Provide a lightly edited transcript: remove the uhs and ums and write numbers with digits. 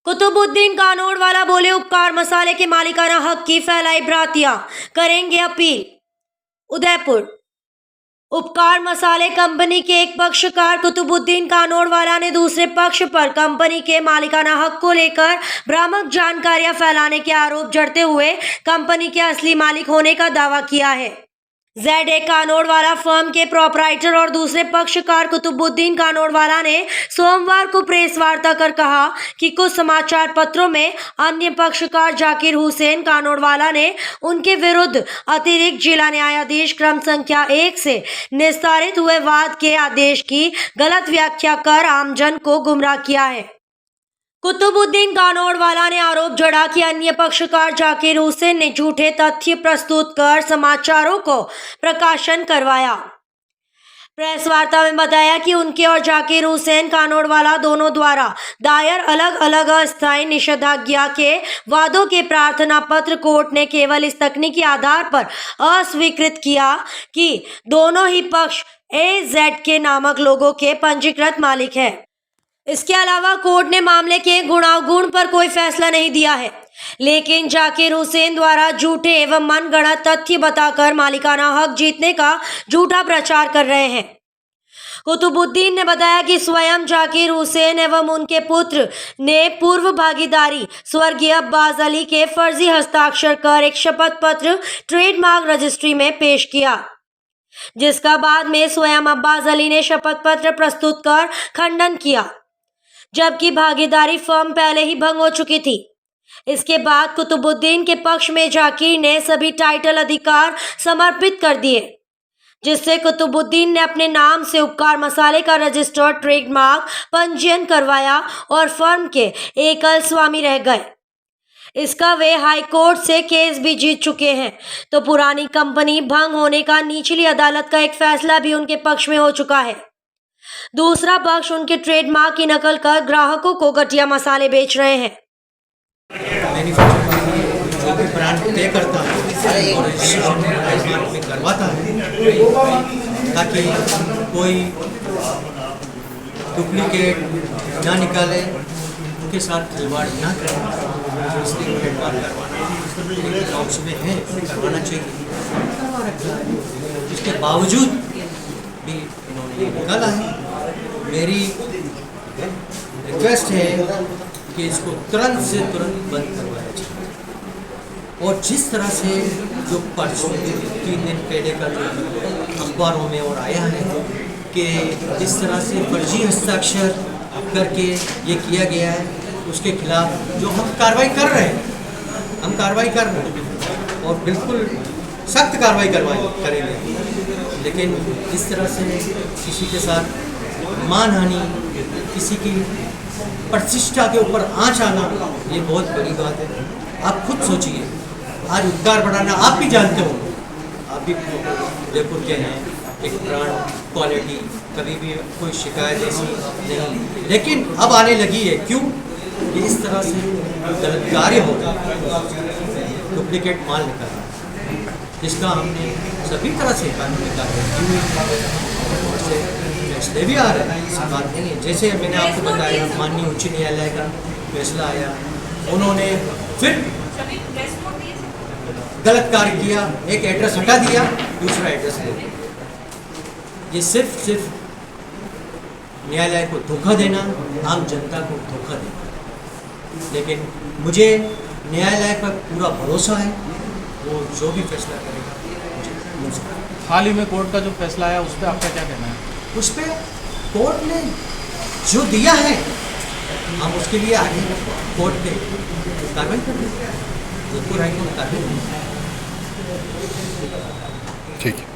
कुतुबुद्दीन कानोड़वाला बोले, उपकार मसाले के मालिकाना हक की फैलाई भ्रांतियां, करेंगे अपील। उदयपुर। उपकार मसाले कंपनी के एक पक्षकार कुतुबुद्दीन कानोड़वाला ने दूसरे पक्ष पर कंपनी के मालिकाना हक को लेकर भ्रामक जानकारियां फैलाने के आरोप जड़ते हुए कंपनी के असली मालिक होने का दावा किया है। ZA कानोड़वाला फर्म के प्रोपराइटर और दूसरे पक्षकार कुतुबुद्दीन कानोड़वाला ने सोमवार को प्रेस वार्ता कर कहा कि कुछ समाचार पत्रों में अन्य पक्षकार जाकिर हुसैन कानोड़वाला ने उनके विरुद्ध अतिरिक्त जिला न्यायाधीश क्रम संख्या 1 से निस्तारित हुए वाद के आदेश की गलत व्याख्या कर आमजन को गुमराह किया है। कुतुबुद्दीन कानोड़वाला ने आरोप जड़ा कि अन्य पक्षकार जाकिर हुसैन ने झूठे तथ्य प्रस्तुत कर समाचारों को प्रकाशन करवाया। प्रेस वार्ता में बताया कि उनके और जाकिर हुसैन कानोड़वाला दोनों द्वारा दायर अलग अलग अस्थायी निषेधाज्ञा के वादों के प्रार्थना पत्र कोर्ट ने केवल इस तकनीकी आधार पर अस्वीकृत किया कि दोनों ही पक्ष AZK नामक लोगों के पंजीकृत मालिक हैं। इसके अलावा कोर्ट ने मामले के गुणावगुण पर कोई फैसला नहीं दिया है, लेकिन जाकिर हुसैन द्वारा झूठे एवं मनगढ़ंत तथ्य बताकर मालिकाना हक जीतने का झूठा प्रचार कर रहे हैं। कुतुबुद्दीन ने बताया कि स्वयं जाकिर हुसैन एवं उनके पुत्र ने पूर्व भागीदारी स्वर्गीय अब्बास अली के फर्जी हस्ताक्षर कर एक शपथ पत्र ट्रेडमार्क रजिस्ट्री में पेश किया, जिसका बाद में स्वयं अब्बास अली ने शपथ पत्र प्रस्तुत कर खंडन किया, जबकि भागीदारी फर्म पहले ही भंग हो चुकी थी। इसके बाद कुतुबुद्दीन के पक्ष में जाकिर ने सभी टाइटल अधिकार समर्पित कर दिए, जिससे कुतुबुद्दीन ने अपने नाम से उपकार मसाले का रजिस्टर्ड ट्रेडमार्क पंजीयन करवाया और फर्म के एकल स्वामी रह गए। इसका वे हाई कोर्ट से केस भी जीत चुके हैं, तो पुरानी कंपनी भंग होने का निचली अदालत का एक फैसला भी उनके पक्ष में हो चुका है। दूसरा पक्ष उनके ट्रेडमार्क की नकल कर ग्राहकों को घटिया मसाले बेच रहे हैं। जो भी ब्रांड तय करता है और रजिस्ट्रेशन में करवाता है, ताकि कोई डुप्लीकेट ना निकाले, उनके साथ खिलवाड़ ना करें, इसलिए ट्रेडमार्क करवाना उसमें है, करवाना चाहिए। इसके बावजूद भी इन्होंने निकाला है। मेरी रिक्वेस्ट है कि इसको तुरंत से तुरंत बंद करवाया जाए। और जिस तरह से जो परसों 3 दिन पहले का जो अखबारों में और आया है कि जिस तरह से फर्जी हस्ताक्षर करके ये किया गया है, उसके खिलाफ जो हम कार्रवाई कर रहे हैं, और बिल्कुल सख्त कार्रवाई करेंगे। लेकिन इस तरह से किसी के साथ मानहानि, किसी की प्रतिष्ठा के ऊपर आँच आना, ये बहुत बड़ी बात है। आप खुद सोचिए, आज उपकार बढ़ाना आप भी जानते हो, आप भी जयपुर के हैं, एक ब्रांड क्वालिटी, कभी भी कोई शिकायत ऐसी नहीं, लेकिन अब आने लगी है। क्यों? कि इस तरह से गलत कार्य हो रहा है, डुप्लीकेट माल निकालना, जिसका हमने सभी तरह से कानूनी कार्रवाई फैसले भी आ रहे हैं, ऐसी बात नहीं है। जैसे मैंने आपको बताया, माननीय उच्च न्यायालय का फैसला आया, उन्होंने फिर गलत कार्य किया, एक एड्रेस हटा दिया, दूसरा एड्रेस ले दिया। ये सिर्फ न्यायालय को धोखा देना, आम जनता को धोखा देना। लेकिन मुझे न्यायालय पर पूरा भरोसा है, वो जो भी फैसला करेगा मुझे। हाल ही में कोर्ट का जो फैसला आया, उस पर आपका क्या कहना है? उस पर कोर्ट ने जो दिया है, हम उसके लिए आगे कोर्ट पे कार्रवाई करेंगे, जोधपुर हाईकोर्ट कार्रवाई। ठीक है।